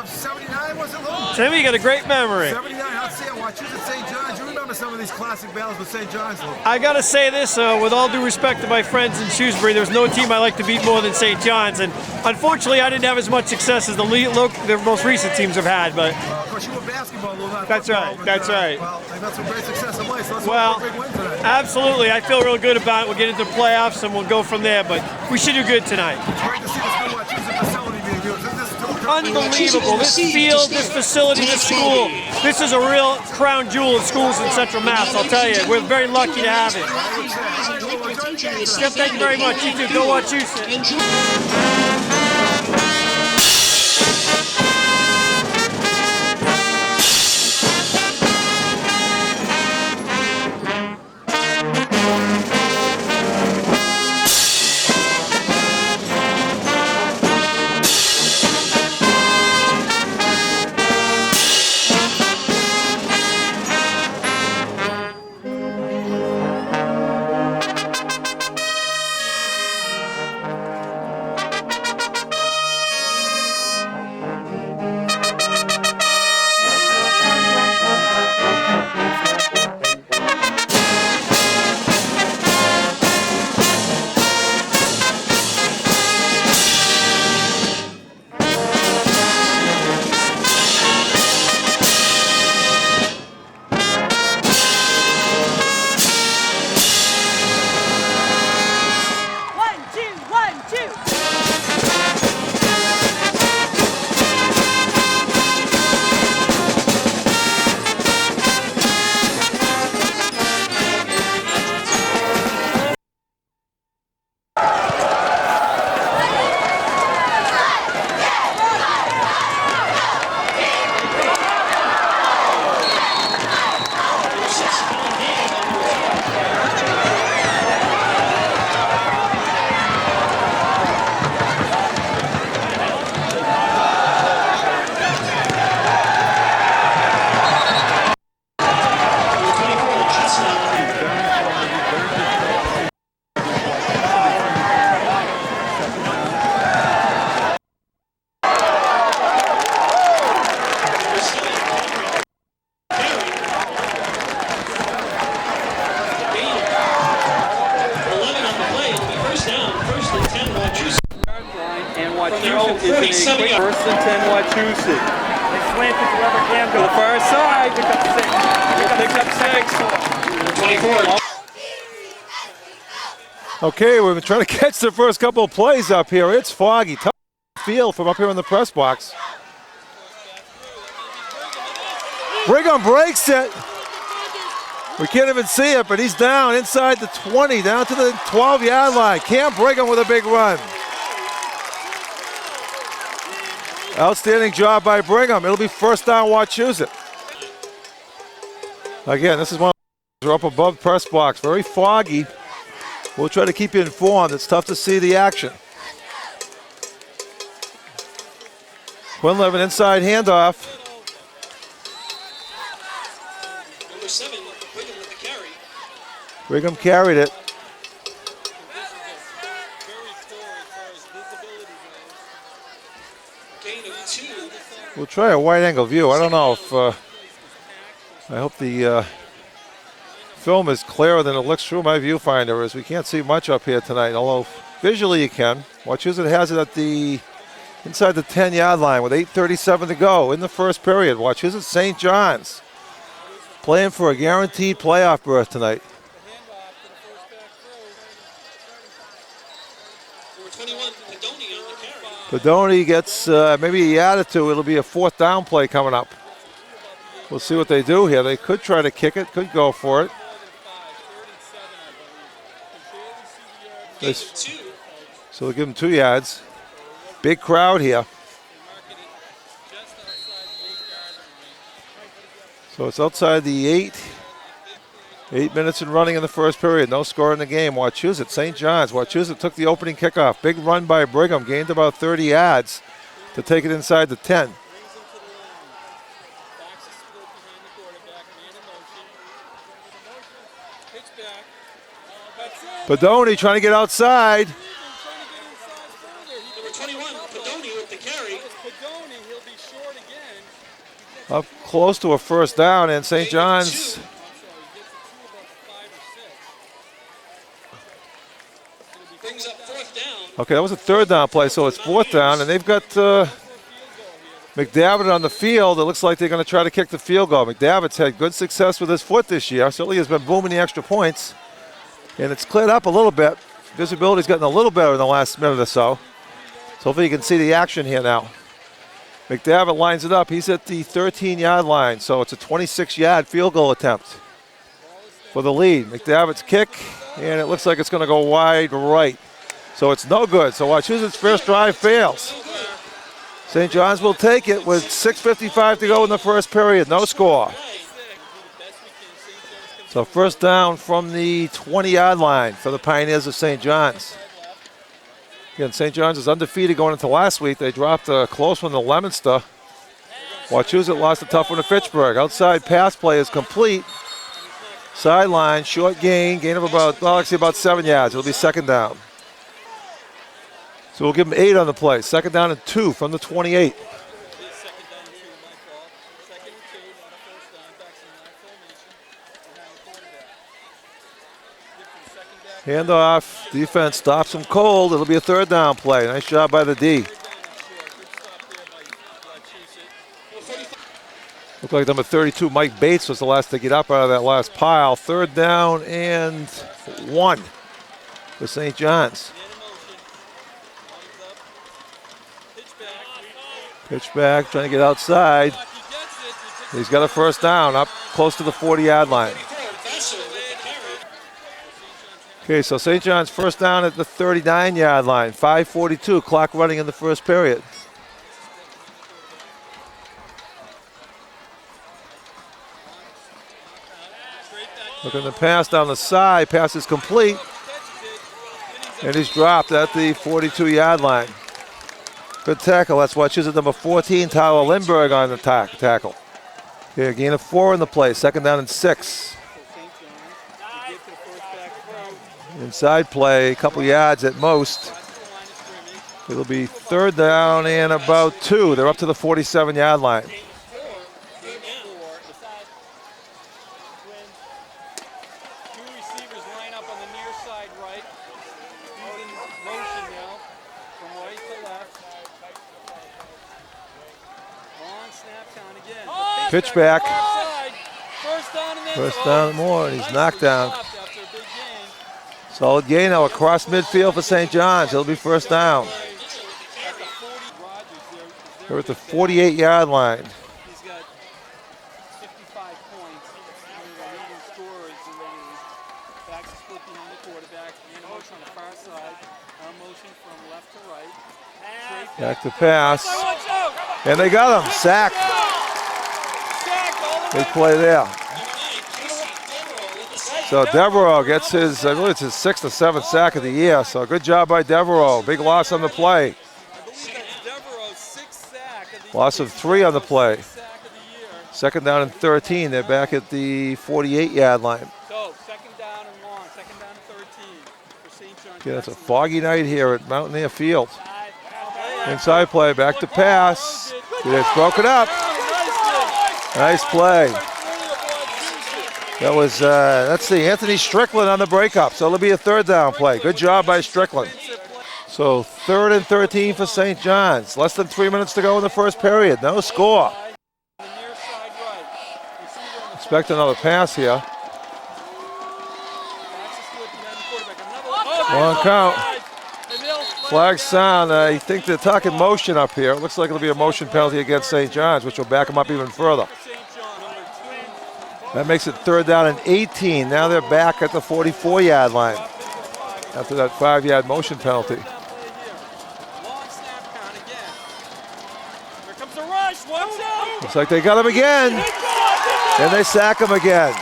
of 79, was it, Lou? Timmy, you got a great memory. 79, I'll say it. Watch at St. John's. You remember some of these classic battles with St. John's, Lou? I got to say this, with all due respect to my friends in Shrewsbury, there's no team I like to beat more than St. John's. And unfortunately, I didn't have as much success as the most recent teams have had. But of course, you were basketball, Lou, not that's football, right. but, That's right. Well, they've had some great success in life, so let's Well, hope for a big win tonight. absolutely. I feel real good about it. We'll get into the playoffs and we'll go from there. But we should do good tonight. It's great to see this good WRHS facility being used. Unbelievable. This field, this facility, this school, this is a real crown jewel of schools in Central Mass, I'll tell you. We're very lucky to have it. Jeff, thank you very much. You too. Go watch Houston. First and 10, Wachusett. They slant it to the other camp. To the far side. Pick up 6. 24. Okay, we've been trying to catch the first couple of plays up here. It's foggy. Tough field from up here in the press box. Brigham breaks it. We can't even see it, but he's down inside the 20, down to the 12-yard line. Cam Brigham with a big run. Outstanding job by Brigham. It'll be first down, Wachusett. Again, this is one of the up above press box. Very foggy. We'll try to keep you informed. It's tough to see the action. Quinlevin inside handoff. Number 7, Brigham with the carry. Brigham carried it. We'll try a wide angle view. I don't know if, I hope the film is clearer than it looks through my viewfinder, as we can't see much up here tonight, although visually you can. Wachusett has it at the inside the 10-yard line with 8:37 to go in the first period. Wachusett St. John's playing for a guaranteed playoff berth tonight. Pedoni gets maybe he added to. It'll be a fourth down play coming up. We'll see what they do here. They could try to kick it, could go for it. So they'll give him 2 yards. Big crowd here. So it's outside the 8. 8 minutes and running in the first period. No score in the game. Wachusett, St. John's. Wachusett took the opening kickoff. Big run by Brigham. Gained about 30 yards to take it inside the 10. Pedoni trying to get outside. 21, Padoni with the carry. Padoni, he'll be short again. Up close to a first down, and St. John's. Brings up 4th down. Okay, that was a third down play, so it's 4th down, and they've got McDavitt on the field. It looks like they're going to try to kick the field goal. McDavitt's had good success with his foot this year. Certainly has been booming the extra points, and it's cleared up a little bit. Visibility's gotten a little better in the last minute or so. So hopefully you can see the action here now. McDavitt lines it up. He's at the 13-yard line, so it's a 26-yard field goal attempt for the lead. McDavitt's kick, and it looks like it's going to go wide right. So it's no good. So Wachusett's first drive fails. St. John's will take it with 6:55 to go in the first period. No score. So first down from the 20-yard line for the Pioneers of St. John's. Again, St. John's is undefeated going into last week. They dropped a close one to Leominster. Wachusett lost a tough one to Fitchburg. Outside pass play is complete. Sideline, short gain of about, well, actually about 7 yards. It'll be second down. So we'll give them 8 on the play. Second down and 2 from the 28. Handoff, defense stops him cold. It'll be a third down play. Nice job by the D. Looked like number 32, Mike Bates, was the last to get up out of that last pile. Third down and 1 for St. John's. Pitch back, trying to get outside. He's got a first down up close to the 40-yard line. Okay, so St. John's first down at the 39-yard line. 5:42, clock running in the first period. Looking to pass down the side, pass is complete. And he's dropped at the 42-yard line. Good tackle, that's Wachusett number 14, Tyler Lindbergh on the tackle. Here, gain of 4 in the play, second down and 6. Inside play, a couple yards at most. It'll be third down and about 2. They're up to the 47-yard line. Pitch back. First down and more, and he's knocked down. Solid gain now across midfield for St. John's. It'll be first down. They're at the 48-yard line. He's got 55 points. One of the leading scorers in the league. Backs a split behind the quarterback. And a motion on the far side. A motion from left to right. Back to pass. And they got him. Sack. Big play there. So Devereaux gets his, I believe it's his 6th or 7th sack of the year. So good job by Devereaux. Big loss on the play. Loss of 3 on the play. Second down and 13. They're back at the 48-yard line. So second down and long. Second down and 13 for St. John's. Yeah, it's a foggy night here at Mountaineer Field. Inside play, back to pass. It's broken up. Nice play. That was, let's see, Anthony Strickland on the breakup. So it'll be a third down play. Good job by Strickland. So 3rd and 13 for St. John's. Less than 3 minutes to go in the first period. No score. Expect another pass here. Long count. Flag sound. I think they're talking motion up here. It looks like it'll be a motion penalty against St. John's, which will back them up even further. That makes it third down and 18. Now they're back at the 44-yard line after that 5-yard motion penalty. Looks like they got him again. And they sack him again.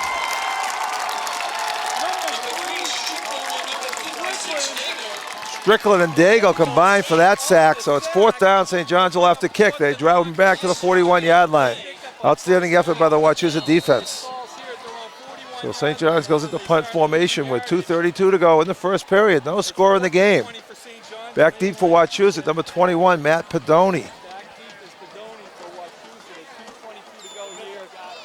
Strickland and Daigle combined for that sack, so it's fourth down. St. John's will have to kick. They drive him back to the 41-yard line. Outstanding effort by the Wachusett defense. So St. John's goes into punt formation with 2:32 to go in the first period. No score in the game. Back deep for Wachusett, number 21, Matt Pedoni. Back deep is Pedoni for Wachusett. 2:22 to go here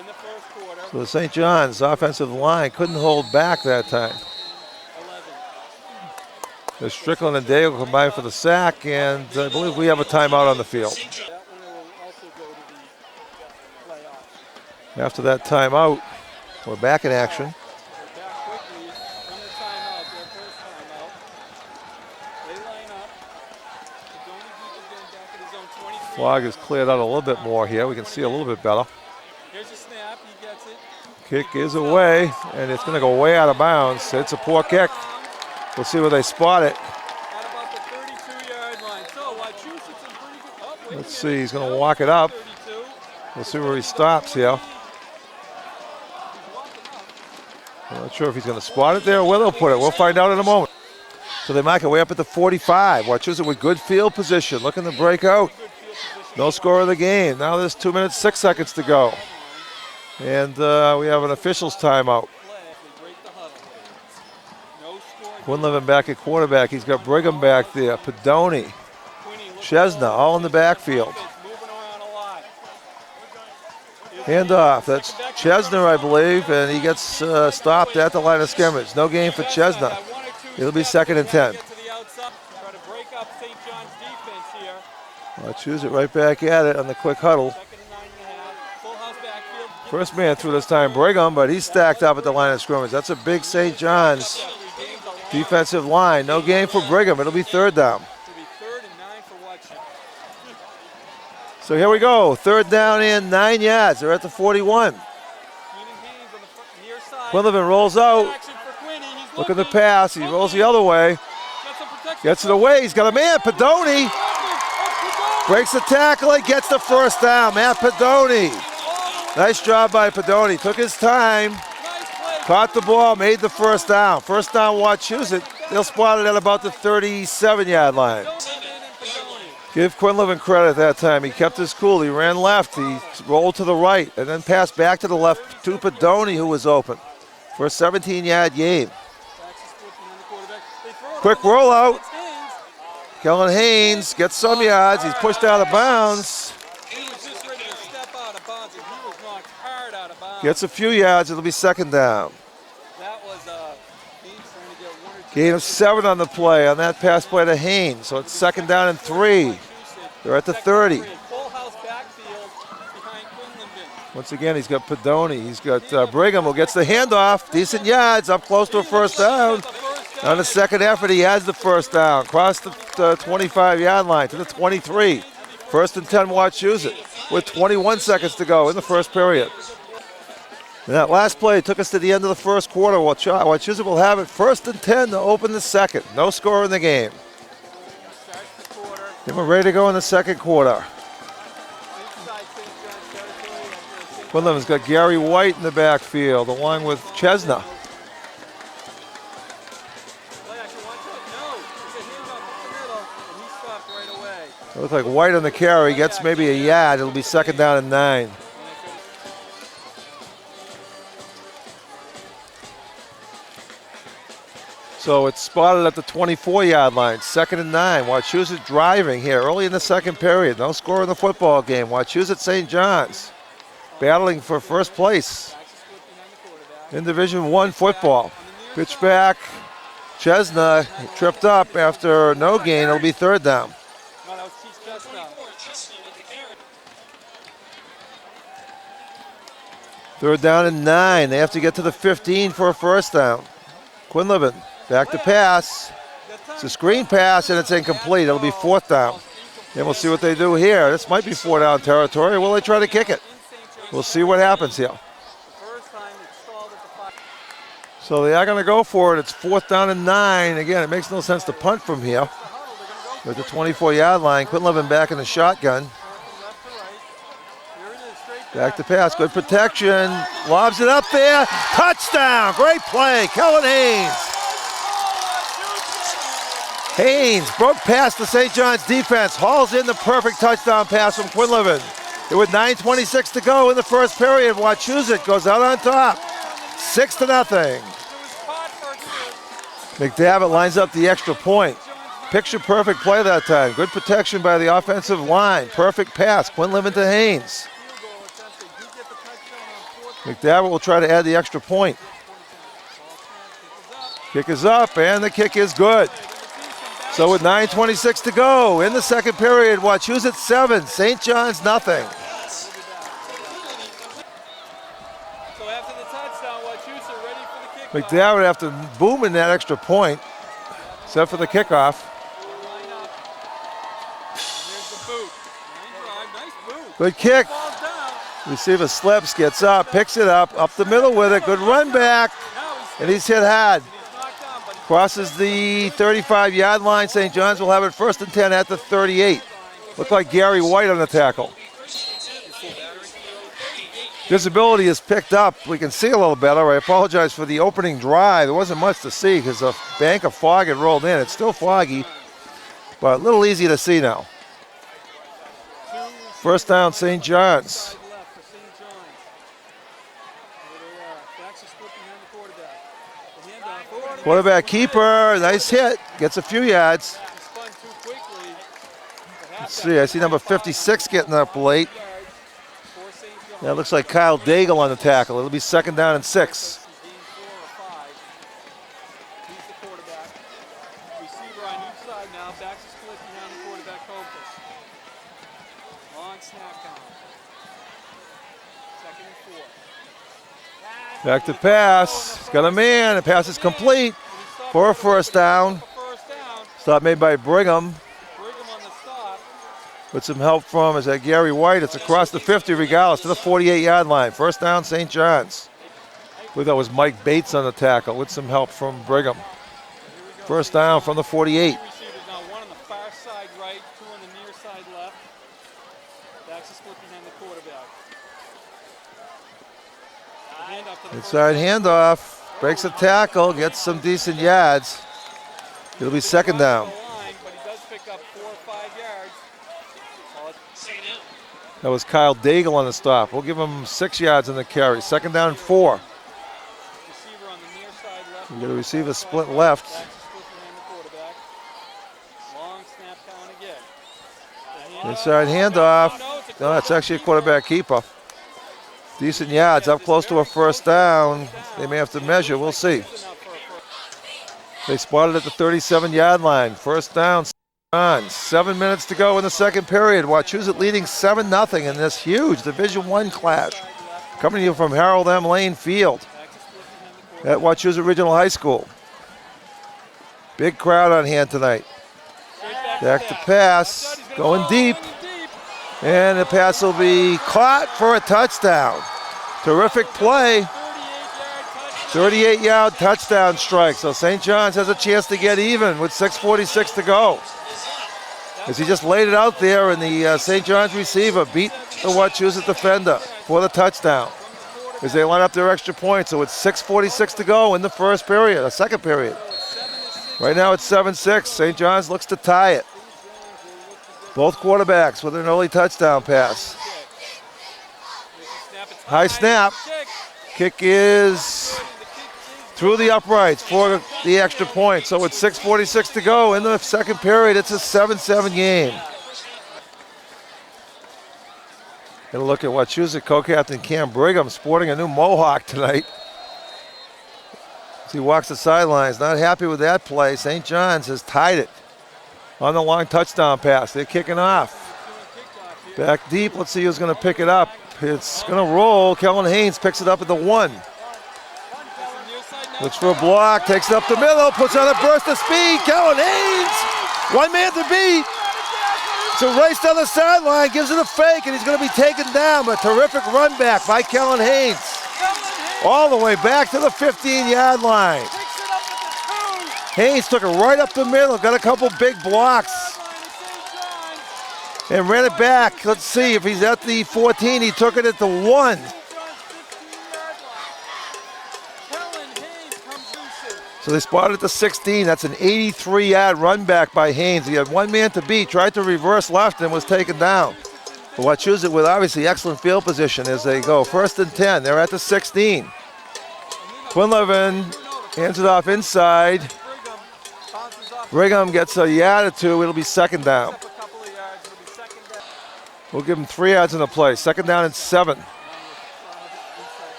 in the first quarter. So the St. John's offensive line couldn't hold back that time. 11. There's Strickland and Dale combined for the sack, and I believe we have a timeout on the field. That one will also go to the playoffs. After that timeout, we're back in action. They're back quickly from the timeout, their first timeout. They line up. Pedoni deep again back at his own 23. Flag is cleared out a little bit more here. We can see a little bit better. Here's a snap. He gets it. Kick is away, and it's going to go way out of bounds. It's a poor kick. We'll see where they spot it. At about the 32-yard line. So Wachusett's in pretty good. Oh, wait Let's a see, minute. he's going to walk it up. 32. We'll see where he stops here. He's walking up. I'm not sure if he's going to spot it there or where they'll put it. We'll find out in a moment. So they mark it way up at the 45. Wachusett with good field position, looking to break out. No score of the game. Now there's 2 minutes, 6 seconds to go. And we have an officials timeout. They break the huddle. No score. Quinlivan back at quarterback. He's got Brigham back there. Pedoni, Chesna, all in the backfield. Moving around a lot. Handoff. That's Chesna, I believe, and he gets stopped at the line of scrimmage. No gain for Chesna. It'll be 2nd and 10. Get to the outside. Try to break up St. John's defense here. Wachusett right back at it on the quick huddle. 2nd and 9.5. Full house backfield. First man through this time, Brigham, but he's stacked up at the line of scrimmage. That's a big St. John's defensive line. No gain for Brigham. It'll be 3rd down. It'll be 3rd and 9 for Wachusett. So here we go. 3rd down and 9 yards. They're at the 41. Keenan Haynes on the near side. Quinlivan rolls out. Action for Quinny. He's Looking to pass. He rolls the other way. Got some protection. Gets it away. He's got a man. Pedoni breaks the tackle and gets the first down. Matt Pedoni. Nice job by Pedoni. Took his time. Nice play. Caught the ball. Made the first down. First down, Wachusett. They'll spot it at about the 37-yard line. Give Quinlivan credit that time. He kept his cool. He ran left. He rolled to the right and then passed back to the left to Pedoni, who was open for a 17-yard gain. Quick rollout. Kellen Haynes gets some yards. He's pushed out of bounds. He was just ready to step out of bounds, and he was knocked hard out of bounds. Gets a few yards. It'll be 2nd down. That was Haynes trying to get 1 or 2. Gain of 7 on the play on that pass play to Haynes. So it's 2nd down and 3. They're at the 30. Full house backfield behind Quinlivan. Once again, he's got Pedoni. He's got Brigham, who gets the handoff. Decent yards, up close to a first down. On the second effort, he has the first down. Across the 25-yard line to the 23. 1st and 10, Wachusett, with 21 seconds to go in the first period. And that last play took us to the end of the first quarter. Wachusett will have it 1st and 10 to open the second. No score in the game. And we're ready to go in the second quarter. Quinlivan's got Gary White in the backfield, along with Chesna. It looks like White on the carry, gets maybe a yard. It'll be 2nd down and 9. So it's spotted at the 24-yard line, 2nd and 9. Wachusett driving here early in the second period. No score in the football game. Wachusett St. John's battling for first place in Division I football. Pitch back. Chesna tripped up after no gain. It'll be 3rd down. No, that was Keith Chestnut. 3rd down and 9. They have to get to the 15 for a first down. Quinlivan back to pass. It's a screen pass and it's incomplete. It'll be 4th down. And we'll see what they do here. This might be 4 down territory. Will they try to kick it? We'll see what happens here. So they are going to go for it. It's 4th down and 9. Again, it makes no sense to punt from here. At the 24-yard line, Quinlivan back in the shotgun. Back to pass, good protection. Lobs it up there. Touchdown, great play, Kellen Haynes. Haynes broke past the St. John's defense, hauls in the perfect touchdown pass from Quinlivan. With 9:26 to go in the first period, Wachusett goes out on top, 6-0. McDavitt lines up the extra point. picture-perfect play that time. Good protection by the offensive line. Perfect pass. Quinlivan to Haynes. McDavitt will try to add the extra point. Kick is up, and the kick is good. So with 9:26 to go in the second period, Wachusett 7, St. John's nothing. So after the touchdown, Wachusett ready for the kickoff. McDavitt, after booming that extra point, set for the kickoff. Line up. There's the boot. Nice boot. Good kick. Falls down. Receiver slips, gets up, picks it up the middle with it. Good run back, and he's hit hard. Knocked down, but Crosses the 35-yard line. St. John's will have it 1st and 10 at the 38. Looked like Gary White on the tackle. Visibility is picked up. We can see a little better. I apologize for the opening drive. There wasn't much to see because a bank of fog had rolled in. It's still foggy, but a little easy to see now. First down, St. John's. side left for St. John's. There they are. Backs are split behind the quarterback. The handoff forward. Quarterback keeper, nice hit. Gets a few yards. He spun too quickly. Let's see, I see number 56 getting up late. For St. John's. That looks like Kyle Daigle on the tackle. It'll be 2nd down and 6. Gain 4 or 5. He's the quarterback. Receiver on each side now. Backs are split behind the quarterback focus. Long snap count. 2nd and 4. Back to pass. Got a man. The pass is complete for a first down. First down. Stop made by Brigham. Brigham on the stop. With some help from, is that Gary White? It's across the 50 regardless to the 48-yard line. First down, St. John's. I believe that was Mike Bates on the tackle with some help from Brigham. First down from the 48. Two receivers now, one on the far side right, 2 on the near side left. Backs are split behind the quarterback. The handoff to the Inside handoff. Breaks a tackle, gets some decent yards. It'll be 2nd down. line, but he does pick up 4 or 5 yards. That was Kyle Daigle on the stop. We'll give him 6 yards on the carry. 2nd down and 4. Receiver on the near side left. We got a receiver split left. Backs are split behind the quarterback. Long snap count again. The Inside handoff. No, that's actually a quarterback keeper. Decent yards, up close to a first down. They may have to measure, we'll see. They spotted at the 37-yard line. First down, on. 7 minutes to go in the second period. Wachusett leading 7-0 in this huge Division I clash. Coming to you from Harold M. Lane Field at Wachusett Regional High School. Big crowd on hand tonight. Back to pass, going deep. And the pass will be caught for a touchdown. Terrific play. 38-yard touchdown strike. So St. John's has a chance to get even with 6:46 to go. As he just laid it out there, and the St. John's receiver beat the Wachusett defender for the touchdown as they line up their extra point. So it's 6:46 to go in the first period, a second period. Right now it's 7-6. St. John's looks to tie it. Both quarterbacks with an early touchdown pass. High snap. Kick is through the uprights for the extra point. So it's 6:46 to go in the second period. It's a 7-7 game. Gonna look at Wachusett co-captain Cam Brigham sporting a new mohawk tonight. As he walks the sidelines, not happy with that play. St. John's has tied it on the long touchdown pass. They're kicking off. Back deep, let's see who's gonna pick it up. It's gonna roll. Kellen Haynes picks it up at the 1. Looks for a block, takes it up the middle, puts on a burst of speed. Kellen Haynes, one man to beat. So race down the sideline, gives it a fake, and he's gonna be taken down. A terrific run back by Kellen Haynes. All the way back to the 15-yard line. Haynes took it right up the middle, got a couple big blocks, and ran it back. Let's see if he's at the 14. He took it at the 1. So they spotted at the 16. That's an 83-yard run back by Haynes. He had one man to beat, tried to reverse left, and was taken down. But Wachusett with obviously excellent field position as they go. 1st and 10. They're at the 16. Quinlivan hands it off inside. Brigham gets a yard or two. It'll be second down. Up a couple of yards, it'll be second down. We'll give him 3 yards in the play. Second down and 7.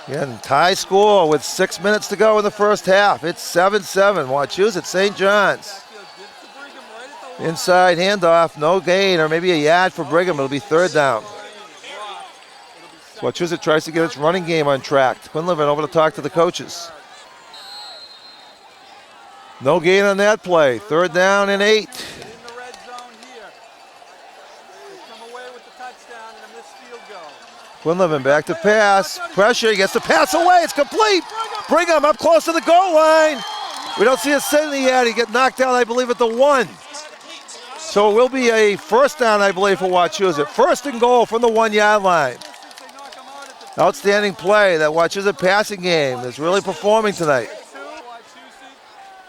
Again, tie score with 6 minutes to go in the first half. It's 7-7. Wachusett St. John's. Inside handoff, no gain, or maybe a yard for Brigham. It'll be third down. Wachusett tries to get its running game on track. Quinlivan over to talk to the coaches. No gain on that play. Third down and 8. In the red zone here. They come away with the touchdown and a missed field goal. Quinlivan back to pass. Pressure, he gets the pass away. It's complete. Brigham up close to the goal line. We don't see a Sidney yet. He get knocked out, I believe, at the 1. So it will be a first down, I believe, for Wachusett. First and goal from the 1 yard line. Outstanding play. That Wachusett passing game is really performing tonight.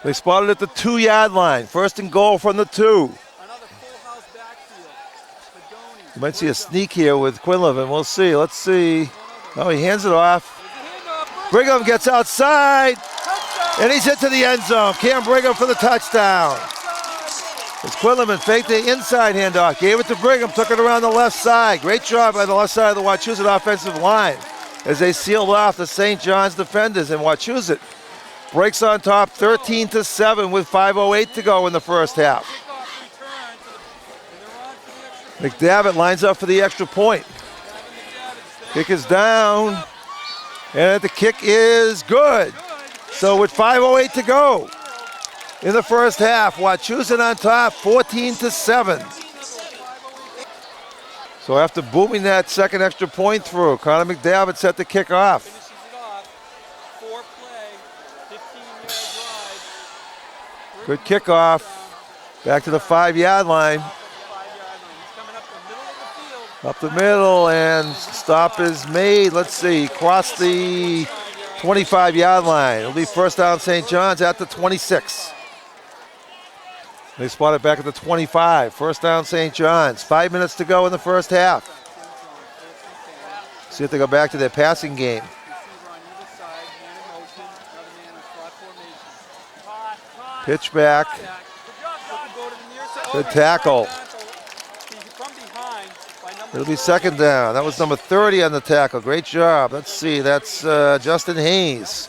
They spotted at the 2 yard line. First and goal from the 2. Another full house backfield. You might see a sneak here with Quinlivan. We'll see. Let's see. Oh, he hands it off. Brigham gets outside, and he's hit to the end zone. Cam Brigham for the touchdown. As Quinlivan faked the inside handoff, gave it to Brigham, took it around the left side. Great job by the left side of the Wachusett offensive line as they sealed off the St. John's defenders. And Wachusett breaks on top 13-7 with 5:08 to go in the first half. McDavitt lines up for the extra point. Kick is down, and the kick is good. So with 5:08 to go in the first half, Wachusett on top 14-7. So after booming that second extra point through, Connor McDavitt set the kick off. Good kickoff. Back to the 5 yard line. Up the middle, and stop is made. Let's see, cross the 25 yard line. It'll be first down St. John's at the 26. They spot it back at the 25. First down St. John's. 5 minutes to go in the first half. See if they go back to their passing game. Pitch back. Good tackle. It'll be second down. That was number 30 on the tackle. Great job. Let's see. That's Justin Hayes.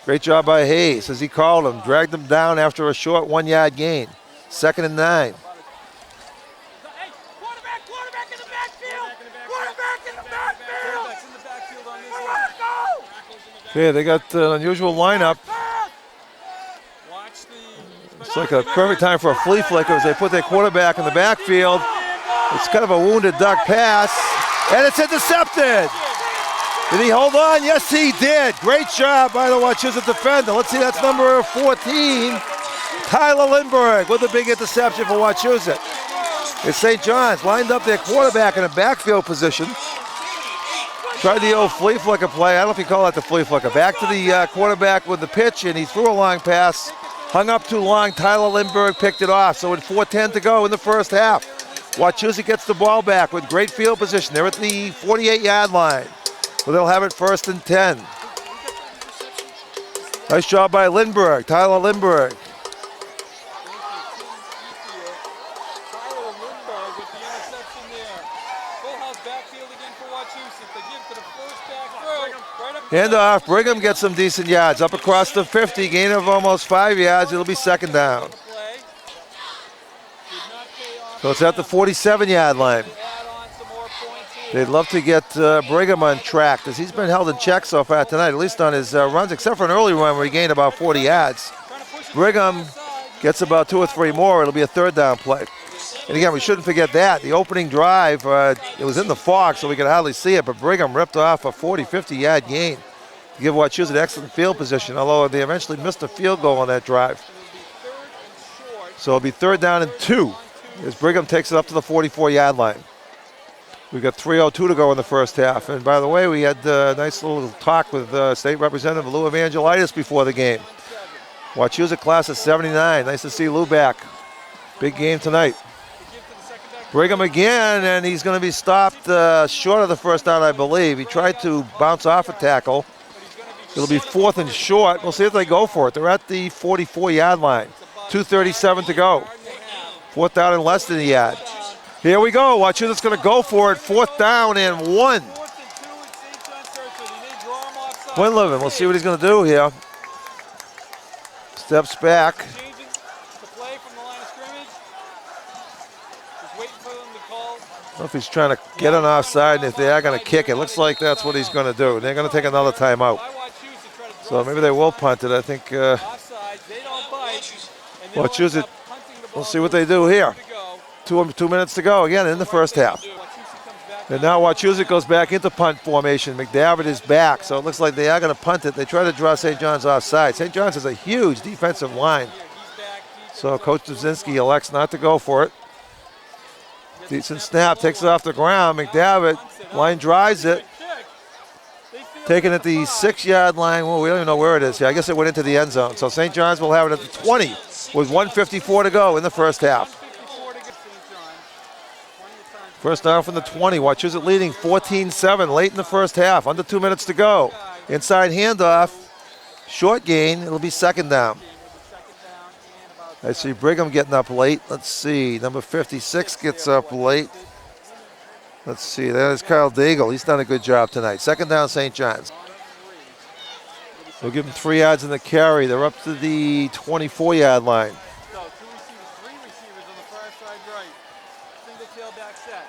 Great job by Hayes as he called him. Dragged him down after a short 1 yard gain. Second and 9. Quarterback in the backfield. Quarterback in the backfield. Okay, they got an unusual lineup. It's like a perfect time for a flea flicker as they put their quarterback in the backfield. It's kind of a wounded duck pass, and it's intercepted. Did he hold on? Yes, he did. Great job by the Wachusett defender. Let's see, that's number 14, Tyler Lindbergh, with a big interception for Wachusett. It's St. John's lined up their quarterback in a backfield position. Tried the old flea flicker play. I don't know if you call that the flea flicker. Back to the quarterback with the pitch, and he threw a long pass. Hung up too long. Tyler Lindbergh picked it off. So with 4:10 to go in the first half, Wachusett gets the ball back with great field position. They're at the 48 yard line. Well, they'll have it first and 10. Nice job by Lindbergh, Tyler Lindbergh. Handoff, Brigham gets some decent yards. Up across the 50, gain of almost 5 yards. It'll be second down. So it's at the 47 yard line. They'd love to get Brigham on track because he's been held in check so far tonight, at least on his runs, except for an early run where he gained about 40 yards. Brigham gets about 2 or 3 more. It'll be a third down play. And again, we shouldn't forget that. The opening drive, it was in the fog, so we could hardly see it, but Brigham ripped off a 40, 50-yard gain to give Wachusett excellent field position, although they eventually missed a field goal on that drive. So it'll be third down and 2 as Brigham takes it up to the 44-yard line. We've got 3:02 to go in the first half. And by the way, we had a nice little talk with State Representative Lou Evangelitis before the game. Wachusett class of 79. Nice to see Lou back. Big game tonight. Brigham again, and he's going to be stopped short of the first down, I believe. He tried to bounce off a tackle. It'll be 4th and short. We'll see if they go for it. They're at the 44-yard line. 2:37 to go. 4th down and less than a yard. Here we go. Watch who's going to go for it. 4th down and 1. Quinlivan, we'll see what he's going to do here. Steps back. Changing the play from the line of scrimmage. Just waiting for them to call. I don't know if he's trying to get an offside, and if they are going to kick it. Looks like that's what he's going to do. They're going to take another timeout. So maybe they will punt it. I think Wachusett, we'll see what they do here. 2 minutes to go again in the first half. And now Wachusett goes back into punt formation. McDavitt is back, so it looks like they are going to punt it. They try to draw St. John's offside. St. John's has a huge defensive line. So Coach Dzinski elects not to go for it. Decent snap, takes it off the ground. McDavitt, line drives it. Taken at the 6-yard line. Well, we don't even know where it is. Yeah, I guess it went into the end zone. So St. John's will have it at the 20 with 1:54 to go in the first half. First down from the 20. Wachusett leading 14-7 late in the first half. Under 2 minutes to go. Inside handoff. Short gain. It'll be 2nd down. I see Brigham getting up late. Let's see. Number 56 gets up late. Let's see. That is Kyle Daigle. He's done a good job tonight. 2nd down, St. John's. We'll give them 3 yards in the carry. They're up to the 24-yard line. So 3 receivers on the far side right. Single tailback set.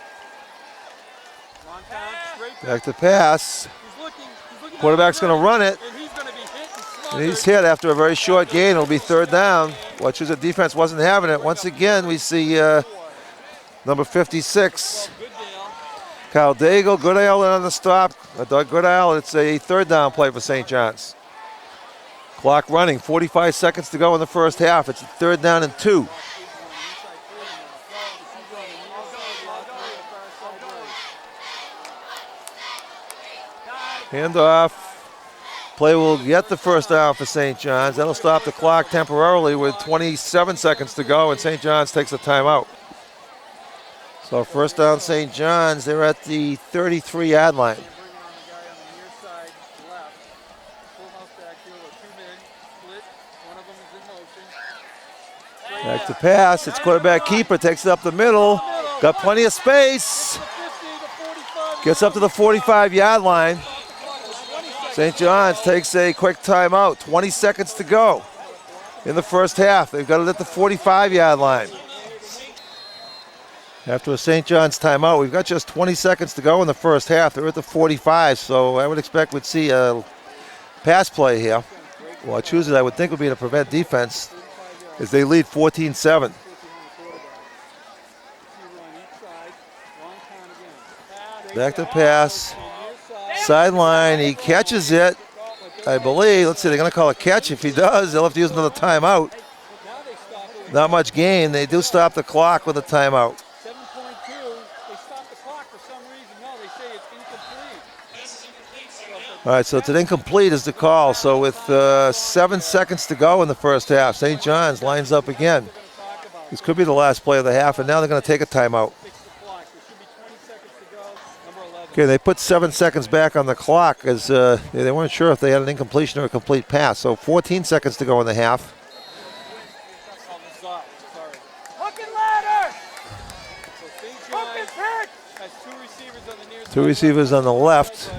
Long count, straight Back to pass. He's looking Quarterback's going to run it. and he's going to be hit and And smothered. he's hit after a very short gain. It'll be 3rd down. Wachusett defense wasn't having it. Once again, we see number 56. Kyle Daigle, Goodale on the stop. Doug Goodale, it's a 3rd down play for St. John's. Clock running, 45 seconds to go in the first half. It's a 3rd down and 2. Handoff. Play will get the first down for St. John's. That'll stop the clock temporarily with 27 seconds to go, and St. John's takes a timeout. So first down, St. John's. They're at the 33-yard line. Back to pass. It's quarterback keeper. Takes it up the middle. Got plenty of space. Gets up to the 45-yard line. St. John's takes a quick timeout. 20 seconds to go in the first half. They've got it at the 45-yard line. After a St. John's timeout, we've got just 20 seconds to go in the first half. They're at the 45, so I would expect we'd see a pass play here. Wachusett, I would think, would be to prevent defense as they lead 14-7. Back to pass. Sideline, he catches it, I believe. Let's see, they're going to call a catch. If he does, they'll have to use another timeout. Not much gain. They do stop the clock with a timeout. 7.2, they stopped the clock for some reason. No, they say it's incomplete. All right, so it's an incomplete is the call. So with 7 seconds to go in the first half, St. John's lines up again. This could be the last play of the half, and now they're going to take a timeout. Okay, they put 7 seconds back on the clock as they weren't sure if they had an incompletion or a complete pass. So 14 seconds to go in the half. Two receivers on the left.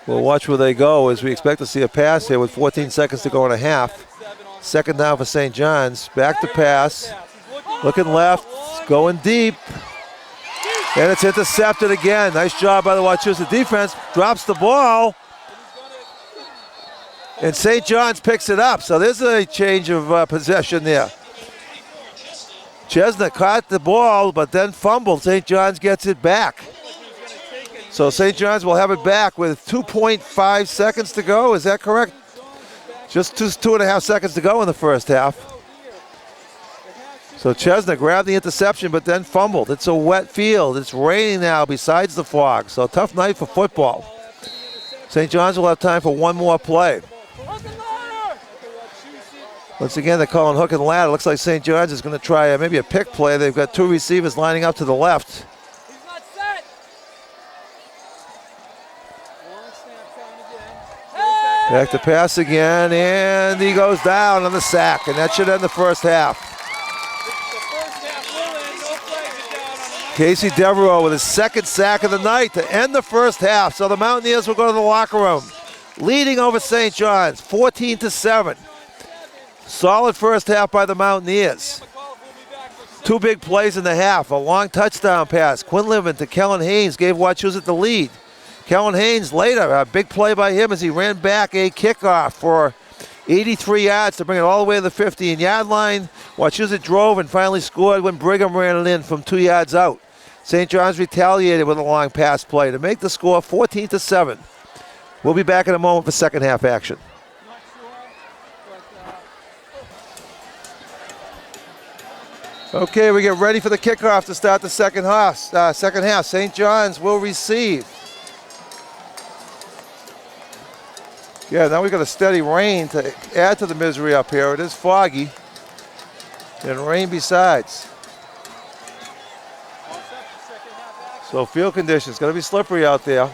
We'll watch where they go as we expect to see a pass here with 14 seconds to go in a half. 2nd down for St. John's. Back to pass. Looking left. Going deep. And it's intercepted again. Nice job by the Wachusett defense. Drops the ball. And St. John's picks it up. So there's a change of possession there. Chesnut caught the ball, but then fumbled. St. John's gets it back. So St. John's will have it back with 2.5 seconds to go. Is that correct? Just 2.5 seconds to go in the first half. So Chesnut grabbed the interception, but then fumbled. It's a wet field. It's raining now besides the fog. So tough night for football. St. John's will have time for one more play. Once again, they're calling hook and ladder. Looks like St. John's is going to try maybe a pick play. They've got 2 receivers lining up to the left. Back to pass again, and he goes down on the sack, and that should end the first half. The first half will end. No flags are down on the night. Casey Devereaux with his second sack of the night to end the first half. So the Mountaineers will go to the locker room, leading over St. John's, 14-7. Solid first half by the Mountaineers. Two big plays in the half. A long touchdown pass. Quinlivan to Kellen Haynes gave Wachusett the lead. Kellen Haynes later, a big play by him as he ran back a kickoff for 83 yards to bring it all the way to the 15-yard line. Wachusett drove and finally scored when Brigham ran it in from 2 yards out. St. John's retaliated with a long pass play to make the score 14-7. We'll be back in a moment for second half action. Not sure, but Okay, we get ready for the kickoff to start the second half. St. John's will receive. Yeah, now we got a steady rain to add to the misery up here. It is foggy and rain besides. So field conditions, going to be slippery out there.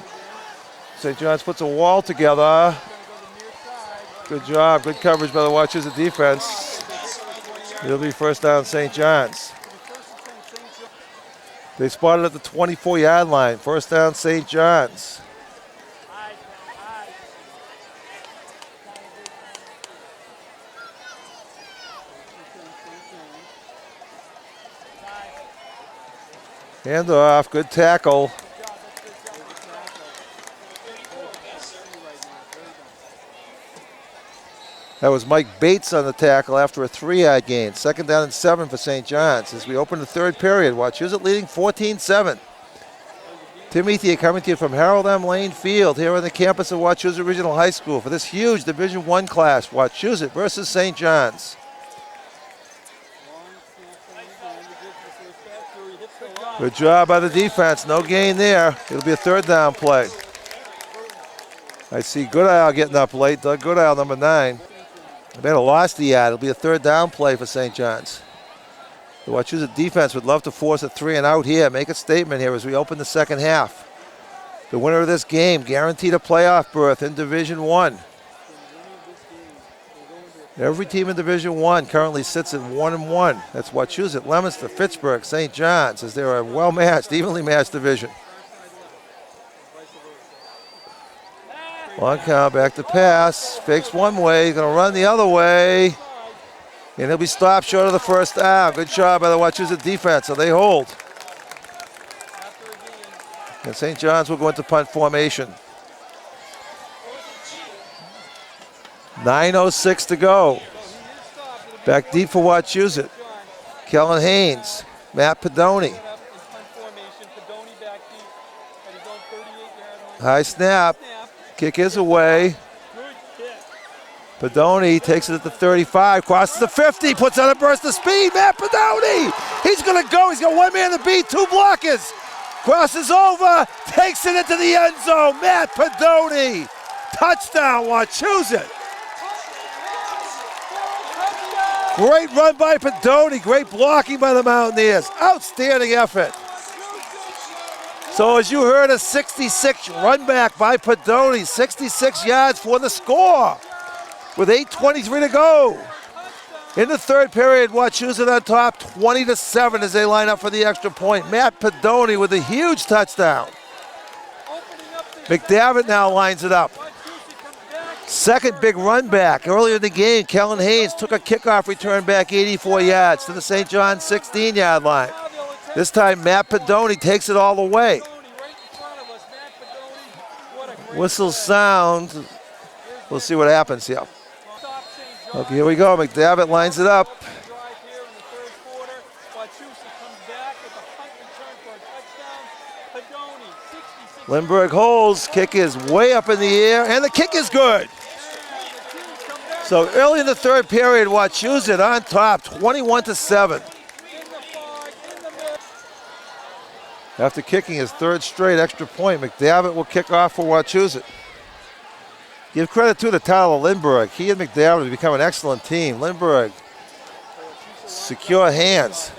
St. John's puts a wall together. Good job, good coverage by the Wachusett defense. It'll be first down St. John's. They spotted at the 24-yard line. First down St. John's. Handoff, good tackle. That was Mike Bates on the tackle after a 3-yard gain. Second down and 7 for St. John's as we open the third period. Wachusett leading 14-7. Tim Ethier coming to you from Harold M. Lane Field here on the campus of Wachusett Regional High School for this huge Division I clash, Wachusett versus St. John's. Good job by the defense. No gain there. It'll be a third down play. I see Goodile getting up late. Doug Goodile, number 9. They had a lost the yard. It'll be a third down play for St. John's. The Wachusett defense would love to force a 3 and out here. Make a statement here as we open the second half. The winner of this game guaranteed a playoff berth in Division I. Every team in Division I currently sits at 1-1. That's Wachusett, Leominster, Fitchburg, St. John's, as they're a well-matched, evenly matched division. Long count, back to pass. Fakes one way, going to run the other way. And he'll be stopped short of the first down. Good job by the Wachusett defense, so they hold. And St. John's will go into punt formation. 9:06 to go. Back deep for Wachusett. Kellen Haynes, Matt Pedoni. High snap. Kick is away. Pedoni takes it at the 35, crosses the 50, puts on a burst of speed. Matt Pedoni, he's going to go. He's got one man to beat, 2 blockers. Crosses over, takes it into the end zone. Matt Pedoni, touchdown, Wachusett. Great run by Pedoni, great blocking by the Mountaineers. Outstanding effort. So as you heard, a 66 run back by Pedoni, 66 yards for the score with 8:23 to go. In the third period, Wachusett on top 20-7 as they line up for the extra point. Matt Pedoni with a huge touchdown. McDavitt now lines it up. Second big run back. Earlier in the game, Kellen Haynes took a kickoff return back 84 yards to the St. John's 16-yard line. This time, Matt Pedoni takes it all the way. Whistle sound. We'll see what happens here. Okay, here we go. McDavitt lines it up. Lindbergh holds. Kick is way up in the air, and the kick is good. So early in the third period, Wachusett on top, 21-7. After kicking his third straight extra point, McDavitt will kick off for Wachusett. Give credit to Tyler Lindbergh. He and McDavitt have become an excellent team. Lindbergh, secure hands,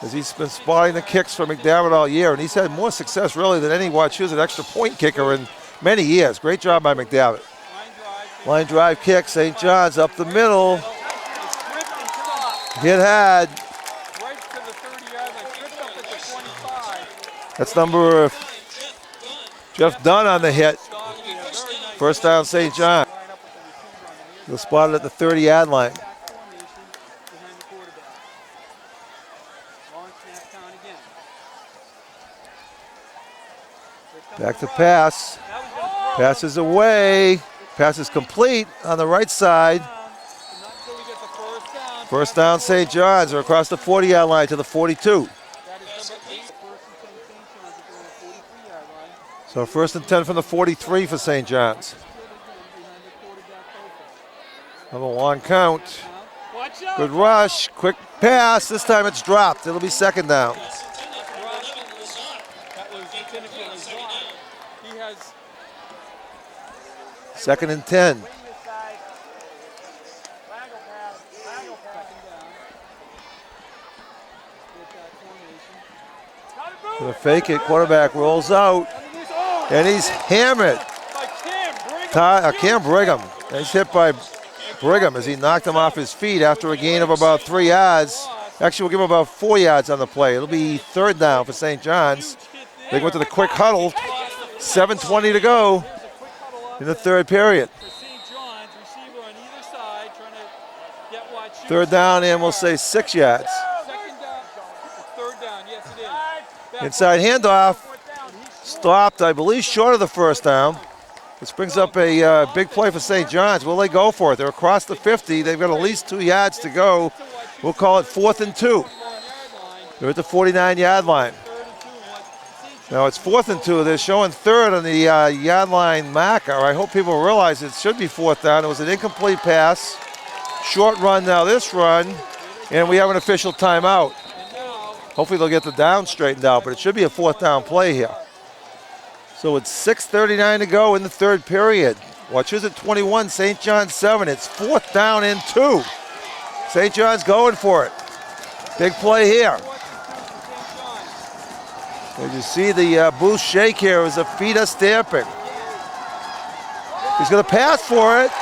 as he's been spotting the kicks for McDavitt all year, and he's had more success really than any Wachusett extra point kicker in many years. Great job by McDavitt. Line drive kick, St. John's up the middle. Stripped and stopped Hit had. right to the 30-yard line. Stripped up at the 25. That's number Jeff Dunn on the hit. Stopped there. Very nice. First down, St. John. Line up with the receiver on the near They'll spot it at the 30-yard line. back formation behind the quarterback. Long snap count again. Here comes Back the to rush. pass. Now he's gonna throw. Passes away. Pass is complete on the right side. Not until we get the first down. First down, St. John's. They're across the 40-yard line to the 42. That is number 8. First and 10 St. John's at the 43-yard line. So first and 10 from the 43 for St. John's. Field again behind the quarterback focus. Have a long count. Watch out. Good rush. Quick pass. This time it's dropped. It'll be second down. That was Lieutenant Lazar. He has Second and 10. second down. Get that formation. Gonna fake it. Quarterback rolls out. And he's hammered. By Cam. Cam Brigham. He's hit by Brigham as he knocked him off his feet after a gain of about 3 yards. Actually, we'll give him about 4 yards on the play. It'll be third down for St. John's. They went to the quick huddle. 7:20 to go in the third period. For St. John's, receiver on either side, trying to get wide. Third down, and we'll say 6 yards. Second down. Third down. Yes, it is. Back Inside handoff. Stopped, I believe, short of the first down. This brings up a big play for St. John's. Will they go for it? They're across the 50. They've got at least 2 yards to go. We'll call it 4th and 2. They're at the 49-yard line. Now it's 4th and 2. They're showing third on the yard line marker. I hope people realize it should be 4th down. It was an incomplete pass. Short run now, this run. And we have an official timeout. Hopefully they'll get the down straightened out, but it should be a 4th down play here. So it's 6:39 to go in the third period. Wachusett 21, St. John's 7. It's 4th down and 2. St. John's going for it. Big play here. As you see the booth shake here as the feet are stamping. He's going to pass for it,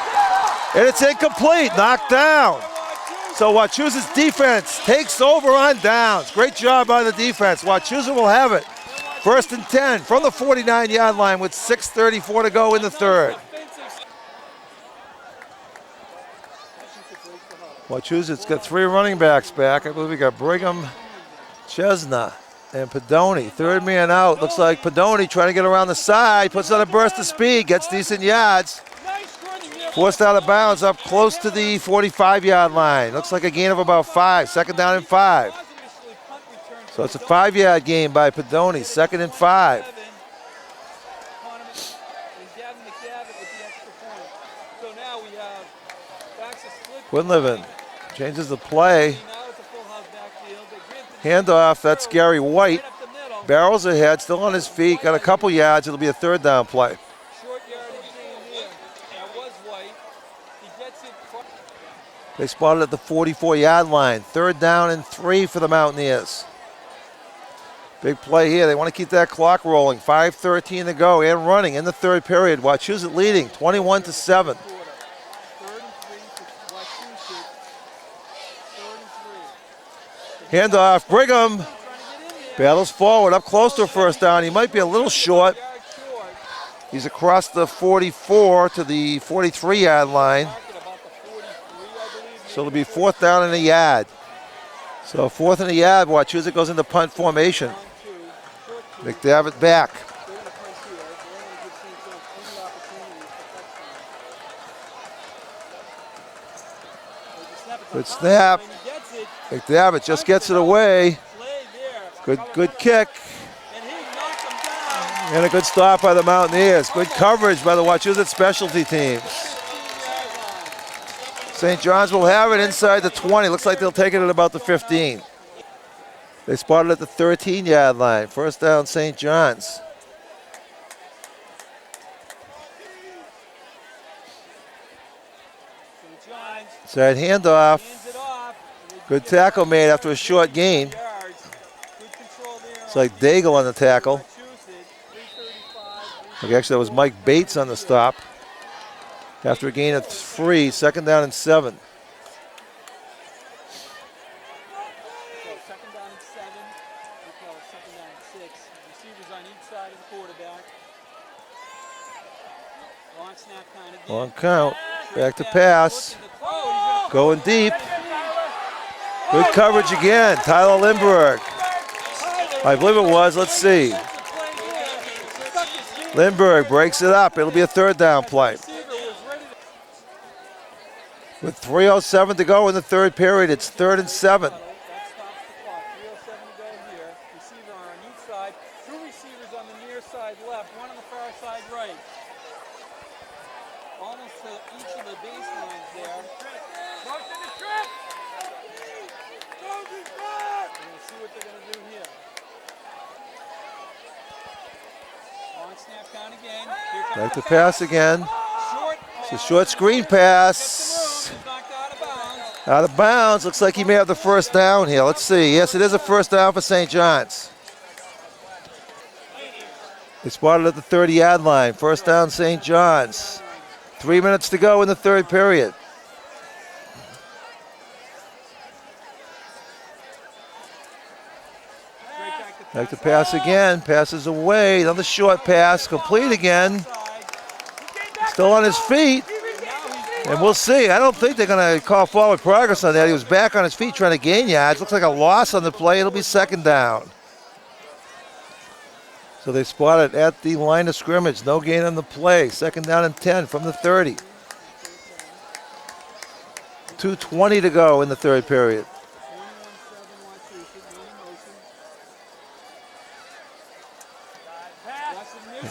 and it's incomplete, knocked down. So Wachusett's defense takes over on downs. Great job by the defense. Wachusett will have it. First and 10 from the 49-yard line with 6:34 to go in the third. Wachusett's got 3 running backs back. I believe we got Brigham, Chesna, and Pedoni. Third man out. Looks like Pedoni trying to get around the side. Puts on a burst of speed. Gets decent yards. Forced out of bounds up close to the 45-yard line. Looks like a gain of about 5. Second down and 5. So it's a 5-yard gain by Pedoni. Second and 5. Quinlivan changes the play. Handoff, that's Gary White. Barrels ahead, still on his feet, got a couple yards. It'll be a third down play. They spotted at the 44-yard line. Third down and 3 for the Mountaineers. Big play here. They want to keep that clock rolling. 5:13 to go and running in the third period. Wachusett leading 21-7. Handoff, Brigham battles forward, up close to a first down. He might be a little short. He's across the 44 to the 43-yard line. So it'll be 4th down and a yard. So 4th and a yard, Wachusett goes into punt formation. McDavitt back. Good snap. McDavitt just gets it away. Good kick. And a good stop by the Mountaineers. Good coverage by the Wachusett specialty teams. St. John's will have it inside the 20. Looks like they'll take it at about the 15. They spotted at the 13-yard line. First down, St. John's. Side handoff. Good tackle made after a short gain. It's like Daigle on the tackle. Actually, that was Mike Bates on the stop. after a gain of 3, second down and 7. So second down and 7. We call it second down and 6. Receivers on each side of the quarterback. Long snap kind of. Long count. Back to pass. Going deep. Good coverage again. Tyler Lindbergh. I believe it was. Let's see. Lindbergh breaks it up. It'll be a third down play. With 3:07 to go in the third period, it's 3rd and 7. That stops the clock. 3:07 to go here. Receiver on each side. 2 receivers on the near side left, 1 on the far side right. Almost to each of the baselines there. And we'll see what they're going to do here. Long snap count again. Here comes Back the to pass again. Short. It's a short screen pass. He's knocked out of bounds. Out of bounds. Looks like he may have the first down here. Let's see. Yes, it is a first down for St. John's. They spotted at the 30-yard line. First down, St. John's. 3 minutes to go in the third period. Back to pass again. Passes away. Another short pass. Complete again. Still on his feet. And we'll see. I don't think they're going to call forward progress on that. He was back on his feet trying to gain yards. Looks like a loss on the play. It'll be second down. So they spotted at the line of scrimmage. No gain on the play. Second down and 10 from the 30. 2:20 to go in the third period.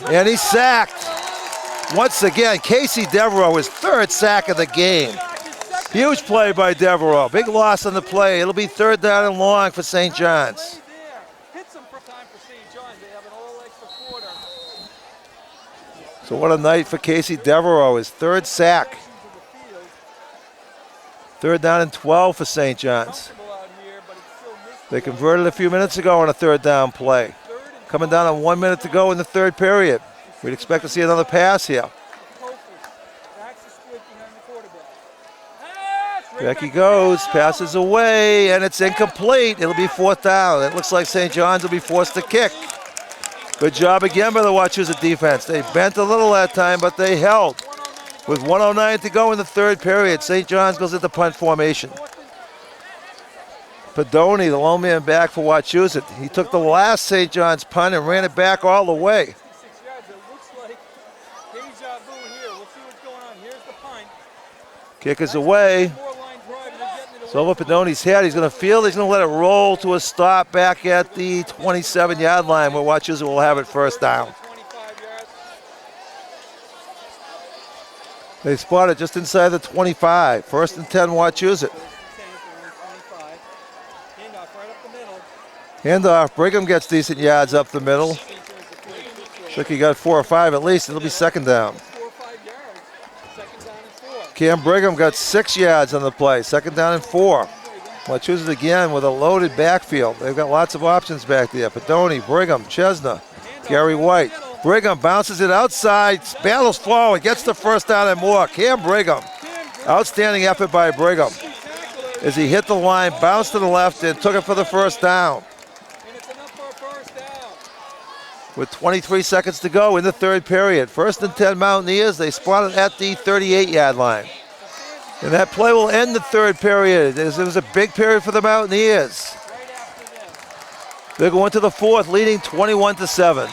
And he's sacked. Once again, Casey Devereaux, his 3rd sack of the game. Huge play by Devereaux. Big loss on the play. It'll be 3rd down and long for St. John's. So what a night for Casey Devereaux, his 3rd sack. 3rd down and 12 for St. John's. They converted a few minutes ago on a 3rd down play. Coming down on 1 minute to go in the third period. We'd expect to see another pass here. Back he goes, passes away, and it's incomplete. It'll be 4th down. It looks like St. John's will be forced to kick. Good job again by the Wachusett defense. They bent a little that time, but they held. With 1:09 to go in the third period, St. John's goes into punt formation. Pedoni, the lone man back for Wachusett. He took the last St. John's punt and ran it back all the way. Kick is away. It's over Pedoni's head. He's going to field. He's going to let it roll to a stop back at the 27-yard line where Wachusett will have it first down. They spot it just inside the 25. 1st and 10 Wachusett. Handoff. Brigham gets decent yards up the middle. Looks like he got 4 or 5 at least. It'll be second down. Cam Brigham got 6 yards on the play. Second down and 4. Wachusett again with a loaded backfield. They've got lots of options back there. Pedoni, Brigham, Chesna, Gary White. Brigham bounces it outside, battles forward, gets the first down and more. Cam Brigham. Outstanding effort by Brigham. As he hit the line, bounced to the left, and took it for the first down. With 23 seconds to go in the third period. 1st and 10 Mountaineers. They spot it at the 38-yard line. And that play will end the third period. It was a big period for the Mountaineers. They're going to the fourth, leading 21-7.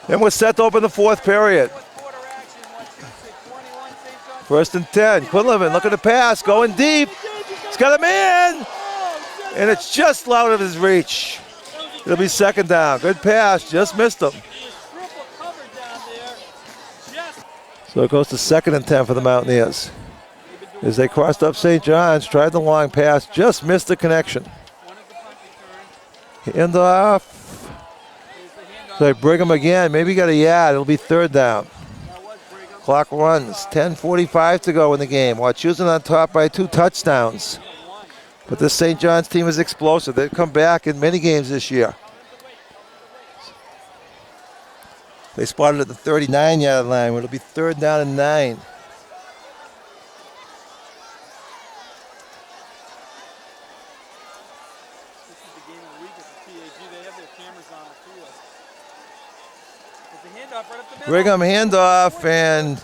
Then we're set to open the fourth period. 1st and 10. Quinlivan looking to pass, going deep. He's got a man, and it's just out of his reach. It'll be second down. Good pass, just missed him. So it goes to 2nd and 10 for the Mountaineers. As they crossed up St. John's, tried the long pass, just missed the connection. Hand off. So they bring him again. Maybe got a yard. It'll be 3rd down. Clock runs. 10:45 to go in the game. Wachusett on top by 2 touchdowns. But this St. John's team is explosive. They've come back in many games this year. They spotted at the 39-yard line. It'll be 3rd down and 9. This is the game of the week at the PAG. They have their cameras on the field. There's a handoff right up the middle. Brigham handoff and